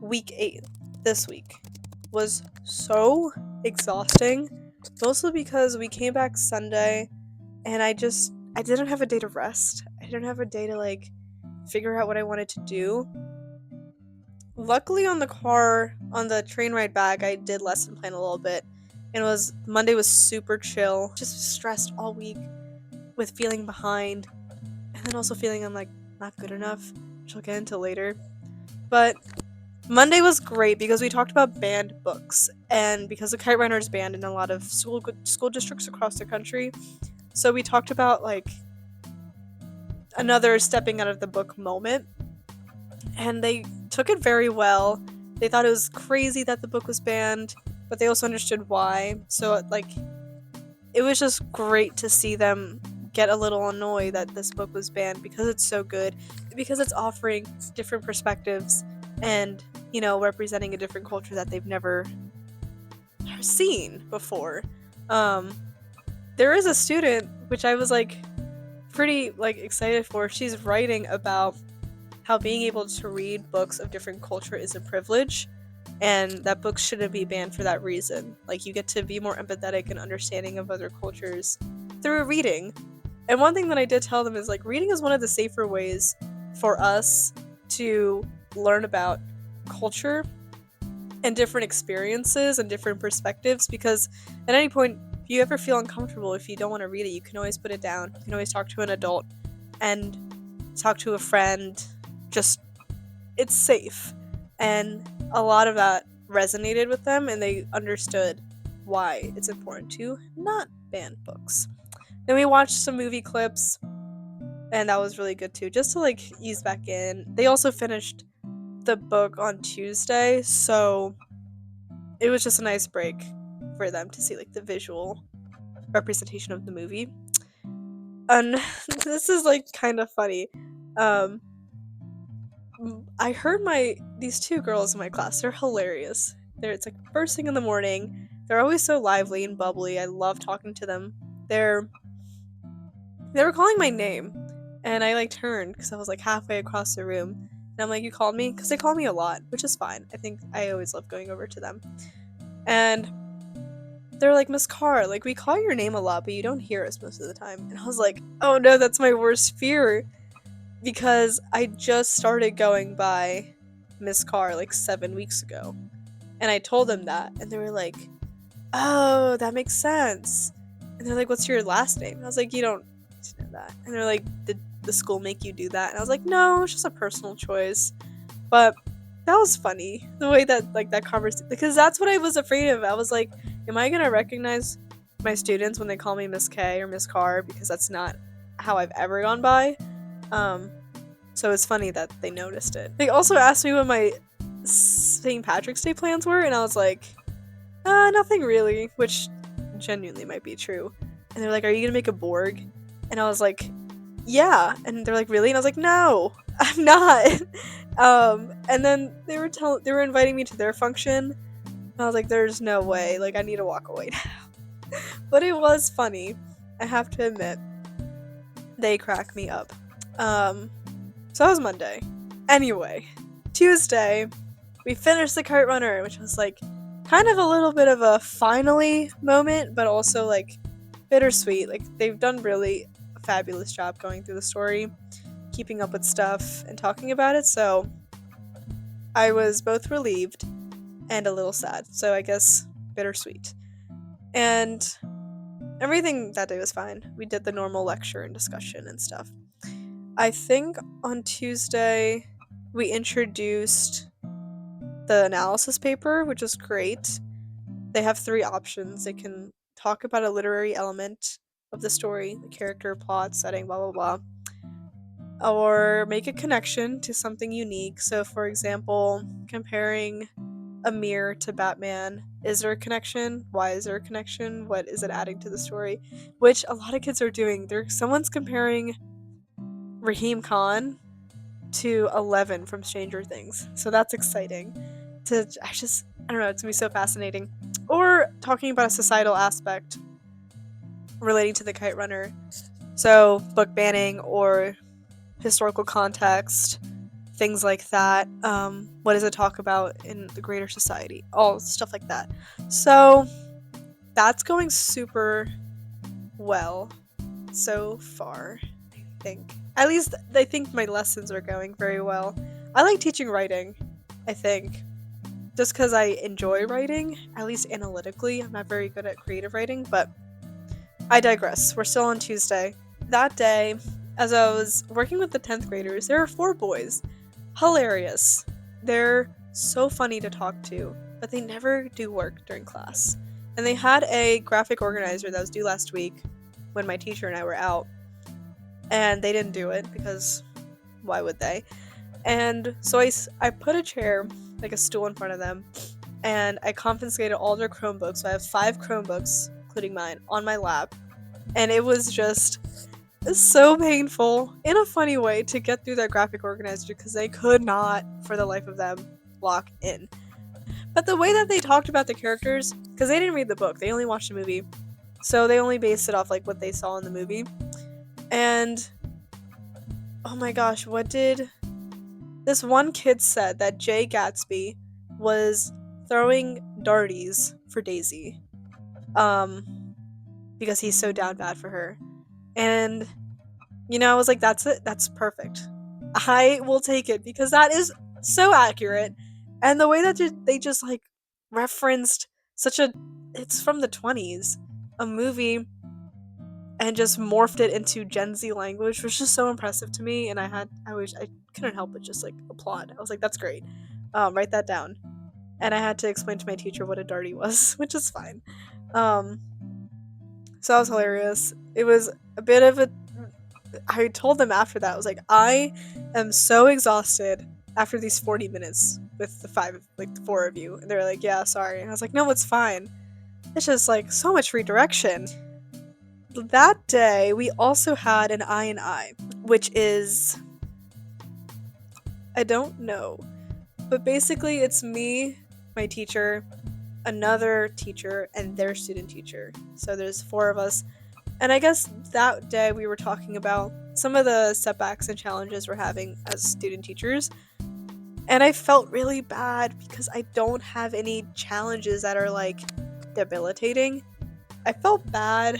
week 8 this week was so exhausting, mostly because we came back Sunday and I didn't have a day to rest. I didn't have a day to figure out what I wanted to do. Luckily on the train ride back, I did lesson plan a little bit. And Monday was super chill. Just stressed all week with feeling behind and then also feeling I'm not good enough, which I'll get into later. But Monday was great because we talked about banned books, and because the Kite Runner is banned in a lot of school districts across the country, so we talked about another stepping out of the book moment, and they took it very well. They thought it was crazy that the book was banned, but they also understood why. So it was just great to see them get a little annoyed that this book was banned because it's so good, because it's offering different perspectives and representing a different culture that they've never seen before. There is a student, which I was pretty excited for. She's writing about how being able to read books of different culture is a privilege, and that books shouldn't be banned for that reason. You get to be more empathetic and understanding of other cultures through reading. And one thing that I did tell them is reading is one of the safer ways for us to learn about culture and different experiences and different perspectives, because at any point, if you ever feel uncomfortable, if you don't want to read it, you can always put it down. You can always talk to an adult and talk to a friend. It's safe. And a lot of that resonated with them, and they understood why it's important to not ban books. Then we watched some movie clips, and that was really good too, just to ease back in. They also finished the book on Tuesday, so it was just a nice break for them to see the visual representation of the movie. And this is kind of funny. I heard these two girls in my class, they're hilarious. It's first thing in the morning. They're always so lively and bubbly. I love talking to them. They were calling my name, and I turned because I was halfway across the room, and I'm you called me? Because they call me a lot, which is fine. I think I always love going over to them. And they're Miss Carr, we call your name a lot, but you don't hear us most of the time. And I was oh no, that's my worst fear, because I just started going by Miss Carr 7 weeks ago. And I told them that, and they were oh, that makes sense. And they're what's your last name? And I was you don't need to know that. And they're did the school make you do that? And I was no, it's just a personal choice. But that was funny, the way that that conversation, because that's what I was afraid of. I was am I gonna recognize my students when they call me Miss K or Miss Carr, because that's not how I've ever gone by. So it's funny that they noticed it. They also asked me what my St. Patrick's Day plans were, and I was nothing really, which genuinely might be true. And they're are you gonna make a Borg? And I was yeah. And they're really? And I was no, I'm not. And then they were inviting me to their function, and I was there's no way, I need to walk away now. But it was funny, I have to admit. They crack me up. So that was Monday. Anyway, Tuesday, we finished the Kite Runner, which was kind of a little bit of a finally moment, but also bittersweet. They've done really a fabulous job going through the story, keeping up with stuff, and talking about it, so I was both relieved and a little sad, so I guess bittersweet. And everything that day was fine. We did the normal lecture and discussion and stuff. I think on Tuesday we introduced the analysis paper, which is great. They have 3 options. They can talk about a literary element of the story, the character, plot, setting, blah blah blah, or make a connection to something unique. So for example, comparing a mirror to Batman. Is there a connection? Why is there a connection? What is it adding to the story? Which a lot of kids are doing. Someone's comparing Raheem Khan to Eleven from Stranger Things. So that's exciting. I don't know, it's gonna be so fascinating. Or talking about a societal aspect relating to the Kite Runner. So book banning or historical context, things like that. What does it talk about in the greater society? All stuff like that. So that's going super well so far, I think. At least I think my lessons are going very well. I like teaching writing, I think. Just because I enjoy writing, at least analytically. I'm not very good at creative writing, but I digress. We're still on Tuesday. That day, as I was working with the 10th graders, there were 4 boys. Hilarious. They're so funny to talk to, but they never do work during class. And they had a graphic organizer that was due last week when my teacher and I were out. And they didn't do it because why would they? And so I put a chair, like a stool in front of them, and I confiscated all their Chromebooks. So I have 5 Chromebooks, including mine, on my lap. And it was just so painful, in a funny way, to get through that graphic organizer because they could not, for the life of them, lock in. But the way that they talked about the characters, because they didn't read the book, they only watched the movie, so they only based it off like what they saw in the movie. And oh my gosh, what did this one kid said that Jay Gatsby was throwing darties for Daisy, because he's so down bad for her. And I was like, that's it, that's perfect. I will take it because that is so accurate. And the way that they just like referenced it's from the 20s, a movie, and just morphed it into Gen Z language was just so impressive to me. And I couldn't help but just like applaud. I was like, that's great. Write that down. And I had to explain to my teacher what a darty was, which is fine. So that was hilarious. It was a bit of I told them after that, I was like, I am so exhausted after these 40 minutes with the 4 of you. And they were like, yeah, sorry. And I was like, no, it's fine. It's just like so much redirection. That day, we also had an I&I, which is, I don't know, but basically it's me, my teacher, another teacher, and their student teacher. So there's 4 of us. And I guess that day we were talking about some of the setbacks and challenges we're having as student teachers. And I felt really bad because I don't have any challenges that are like debilitating. I felt bad,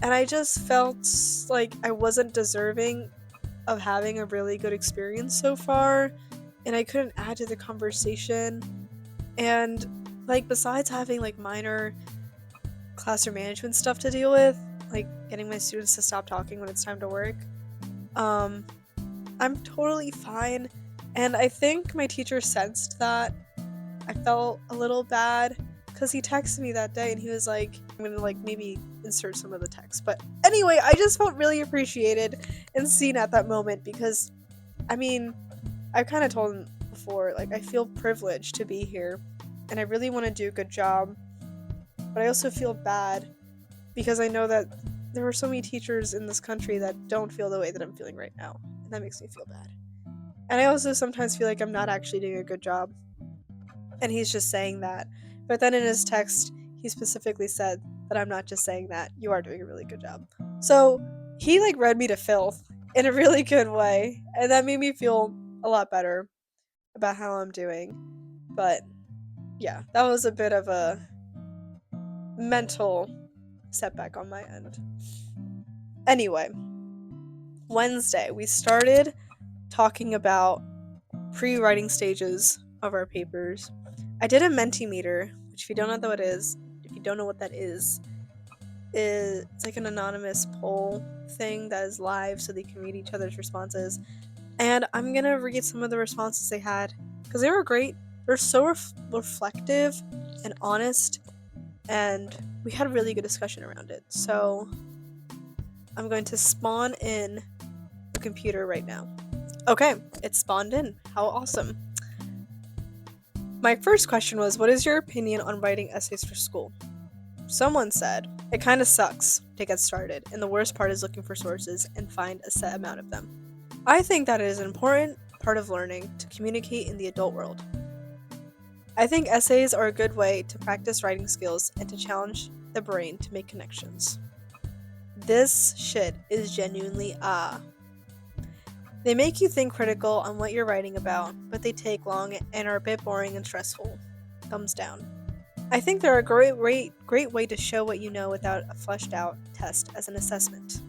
and I just felt like I wasn't deserving of having a really good experience so far, and I couldn't add to the conversation. And like, besides having like minor classroom management stuff to deal with, like getting my students to stop talking when it's time to work, I'm totally fine. And I think my teacher sensed that I felt a little bad because he texted me that day and he was like, I'm gonna like maybe insert some of the text. But anyway, I just felt really appreciated and seen at that moment because, I mean, I kind of told him before, like, I feel privileged to be here and I really want to do a good job. But I also feel bad because I know that there are so many teachers in this country that don't feel the way that I'm feeling right now. And that makes me feel bad. And I also sometimes feel like I'm not actually doing a good job. And he's just saying that. But then in his text, he specifically said that I'm not just saying that. You are doing a really good job. So he like read me to filth in a really good way. And that made me feel a lot better about how I'm doing. But yeah, that was a bit of a mental setback on my end. Anyway, Wednesday, we started talking about pre-writing stages of our papers. I did a Mentimeter, which if you don't know what that is, it's like an anonymous poll thing that is live so they can read each other's responses. And I'm gonna read some of the responses they had because they were great. They're so reflective and honest, and we had a really good discussion around it. So I'm going to spawn in the computer right now. Okay, it's spawned in. How awesome. My first question was, what is your opinion on writing essays for school? Someone said, it kind of sucks to get started, and the worst part is looking for sources and find a set amount of them. I think that it is an important part of learning to communicate in the adult world. I think essays are a good way to practice writing skills and to challenge the brain to make connections. This shit is genuinely They make you think critical on what you're writing about, but they take long and are a bit boring and stressful. Thumbs down. I think they're a great way to show what you know without a fleshed out test as an assessment.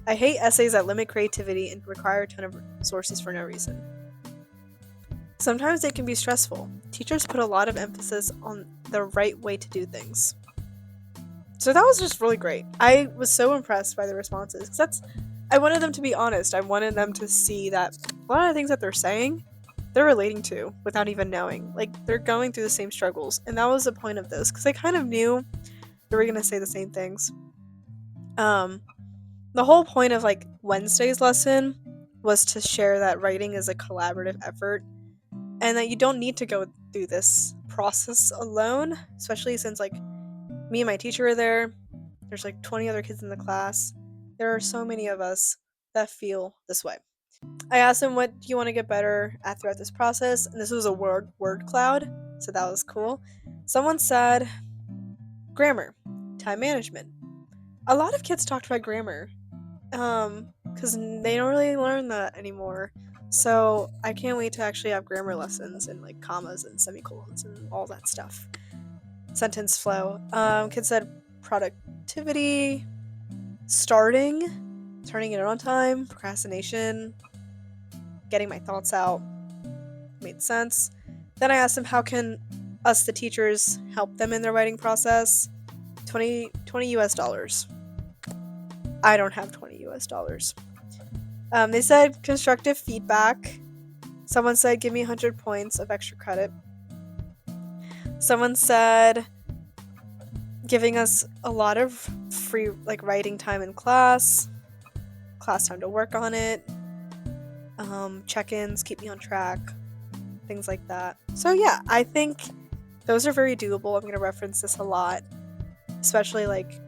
I hate essays that limit creativity and require a ton of sources for no reason. Sometimes they can be stressful. Teachers put a lot of emphasis on the right way to do things. So that was just really great. I was so impressed by the responses, because I wanted them to be honest. I wanted them to see that a lot of the things that they're saying, they're relating to without even knowing. Like, they're going through the same struggles. And that was the point of this, because I kind of knew they were going to say the same things. The whole point of, like, Wednesday's lesson was to share that writing is a collaborative effort and that you don't need to go through this process alone, especially since, like, me and my teacher are there. There's like 20 other kids in the class. There are so many of us that feel this way. I asked him, what do you want to get better at throughout this process? And this was a word cloud, so that was cool. Someone said grammar, time management. A lot of kids talked about grammar, because they don't really learn that anymore. So I can't wait to actually have grammar lessons and like commas and semicolons and all that stuff. Sentence flow. Kids said productivity, turning it on time, procrastination, getting my thoughts out. Made sense. Then I asked them, how can us, the teachers, help them in their writing process? $20 US. I don't have $20 US. They said constructive feedback. Someone said, give me 100 points of extra credit. Someone said giving us a lot of free, like, writing time in class time to work on it, check-ins, keep me on track, things like that. So yeah, I think those are very doable. I'm going to reference this a lot, especially like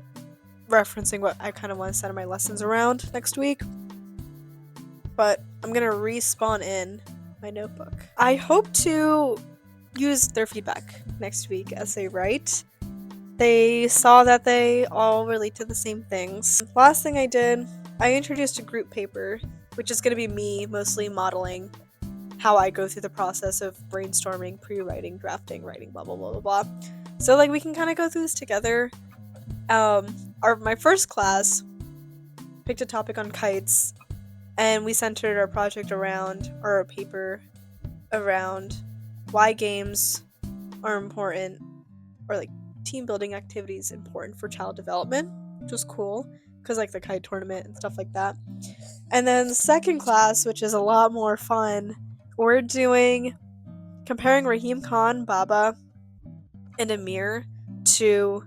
referencing what I kind of want to center my lessons around next week. But I'm going to respawn in my notebook. I hope to use their feedback next week as they write. They saw that they all relate to the same things. Last thing I did, I introduced a group paper, which is going to be me mostly modeling how I go through the process of brainstorming, pre-writing, drafting, writing, blah, blah, blah, blah, blah. So, like, we can kind of go through this together. My first class picked a topic on kites, and we centered our project around, or our paper around, why games are important, or like team building activities important for child development, which was cool because like the kite tournament and stuff like that. And then the second class, which is a lot more fun, we're doing comparing Raheem Khan, Baba, and Amir to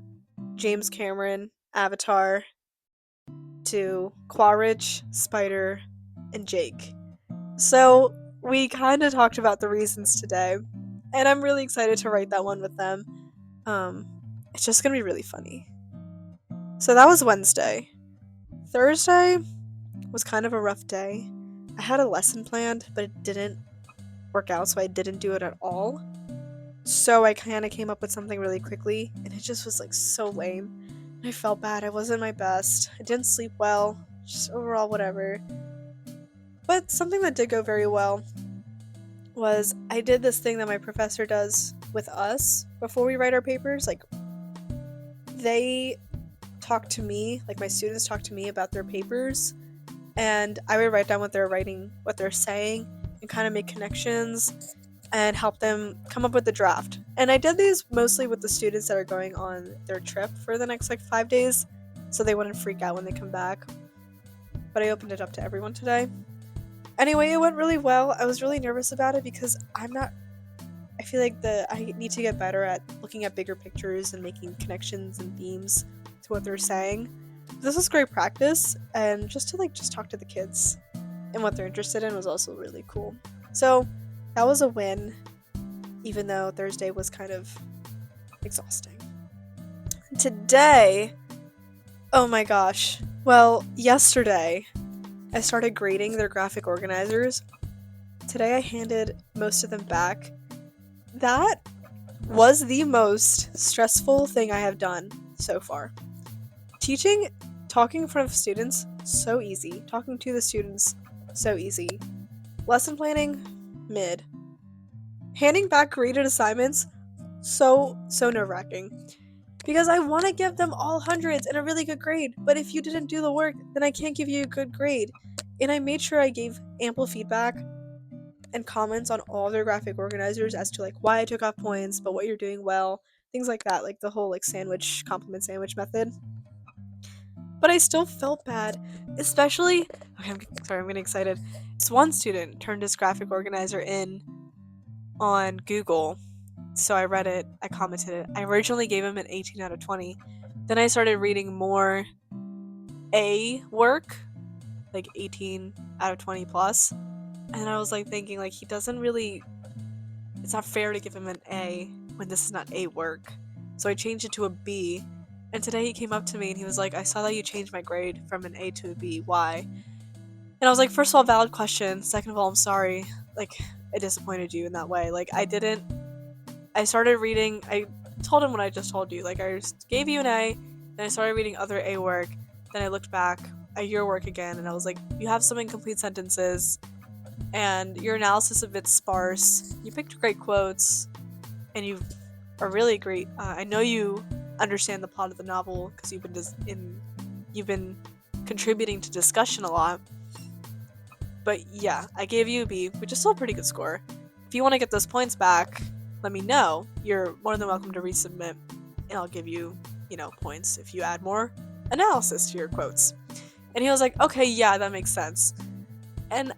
James Cameron, Avatar, to Quaritch, Spider, and Jake. So we kind of talked about the reasons today, and I'm really excited to write that one with them. It's just gonna be really funny. So that was Wednesday. Thursday was kind of a rough day. I had a lesson planned, but it didn't work out, so I didn't do it at all. So I kind of came up with something really quickly, and it just was like so lame. I felt bad. I wasn't my best. I didn't sleep well. Just overall whatever. But something that did go very well was I did this thing that my professor does with us before we write our papers. Like, they talk to me, like my students talk to me about their papers, and I would write down what they're writing, what they're saying, and kind of make connections and help them come up with the draft. And I did these mostly with the students that are going on their trip for the next like 5 days, so they wouldn't freak out when they come back. But I opened it up to everyone today. Anyway, it went really well. I was really nervous about it because I feel like I need to get better at looking at bigger pictures and making connections and themes to what they're saying. This was great practice, and just to just talk to the kids and what they're interested in was also really cool. So that was a win, even though Thursday was kind of exhausting. Today, oh my gosh. Well, yesterday, I started grading their graphic organizers. Today I handed most of them back. That was the most stressful thing I have done so far. Talking in front of students, so easy. Talking to the students, so easy. Lesson planning, mid. Handing back graded assignments, so nerve-wracking. Because I want to give them all hundreds and a really good grade, but if you didn't do the work, then I can't give you a good grade. And I made sure I gave ample feedback and comments on all their graphic organizers as to like why I took off points, but what you're doing well, things like that, like the whole like sandwich compliment sandwich method. But I still felt bad, especially okay, I'm getting excited. This one student turned his graphic organizer in on Google. So I read it, I commented it. I originally gave him an 18 out of 20. Then I started reading more A work, like 18 out of 20 plus. And I was like thinking like he doesn't really it's not fair to give him an A when this is not A work. So I changed it to a B. And today he came up to me and he was like, I saw that you changed my grade from an A to a B. Why? And I was like, first of all, valid question. Second of all, I'm sorry. Like, I disappointed you in that way. Like, I started reading, I told him what I just told you. Like, I just gave you an A, then I started reading other A work. Then I looked back at your work again and I was like, you have some incomplete sentences and your analysis is a bit sparse. You picked great quotes and you are really great. I know you understand the plot of the novel because you've been contributing to discussion a lot. But yeah, I gave you a B, which is still a pretty good score. If you want to get those points back, let me know. You're more than welcome to resubmit, and I'll give you, points if you add more analysis to your quotes. And he was like, okay, yeah, that makes sense. And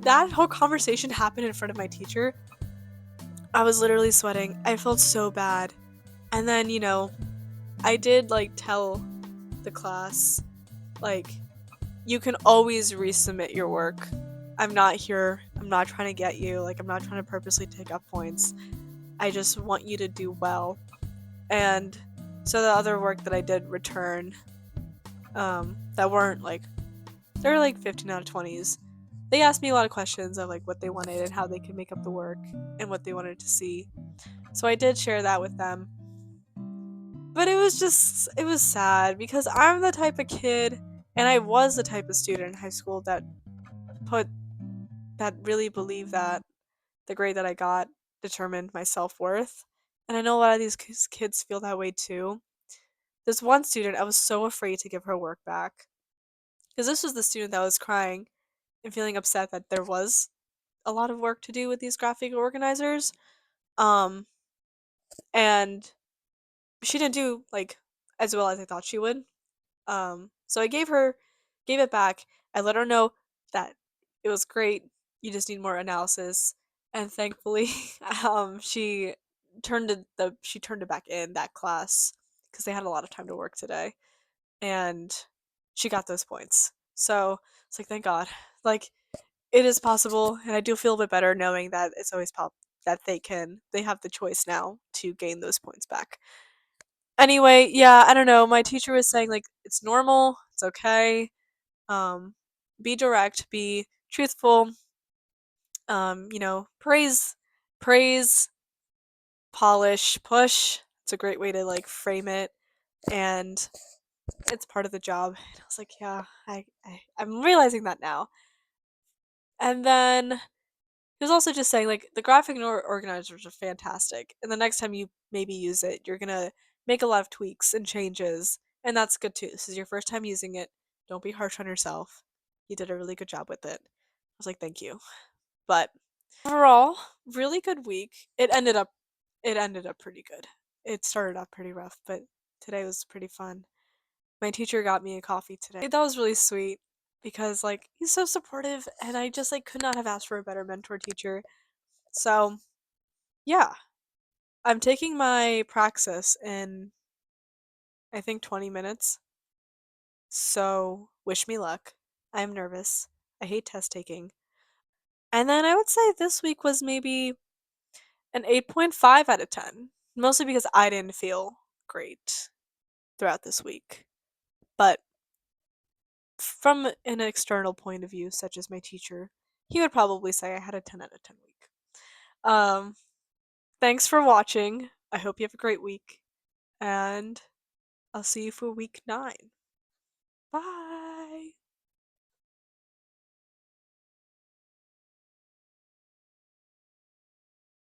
that whole conversation happened in front of my teacher. I was literally sweating. I felt so bad. And then, I did, tell the class, you can always resubmit your work. I'm not trying to get you, I'm not trying to purposely take up points. I just want you to do well. And so the other work that I did return, that weren't, they're 15 out of 20s. They asked me a lot of questions of, what they wanted and how they could make up the work and what they wanted to see. So I did share that with them. But it was sad because I'm the type of kid, and I was the type of student in high school that really believed that the grade that I got determined my self-worth. And I know a lot of these kids feel that way too. This one student, I was so afraid to give her work back. Because this was the student that was crying and feeling upset that there was a lot of work to do with these graphic organizers. Um, and she didn't do, as well as I thought she would. So I gave it back. I let her know that it was great. You just need more analysis. And thankfully, she she turned it back in that class because they had a lot of time to work today, and she got those points. So it's thank God, like it is possible, and I do feel a bit better knowing that it's always that they have the choice now to gain those points back. Anyway, yeah, I don't know. My teacher was saying it's normal, it's okay. Um, be direct, be truthful. Praise, polish, push. It's a great way to frame it, and it's part of the job. And I was like, yeah, I'm realizing that now. And then he was also just saying the graphic organizers are fantastic, and the next time you maybe use it, you're gonna make a lot of tweaks and changes, and that's good too. This is your first time using it. Don't be harsh on yourself. You did a really good job with it. I was like, thank you. But overall, really good week. It ended up pretty good. It started off pretty rough, but today was pretty fun. My teacher got me a coffee today. That was really sweet because he's so supportive, and I just could not have asked for a better mentor teacher. So, yeah. I'm taking my praxis in I think 20 minutes. So, wish me luck. I'm nervous. I hate test taking. And then I would say this week was maybe an 8.5 out of 10. Mostly because I didn't feel great throughout this week. But from an external point of view, such as my teacher, he would probably say I had a 10 out of 10 week. Um, Thanks for watching. I hope you have a great week. And I'll see you for week 9. Bye!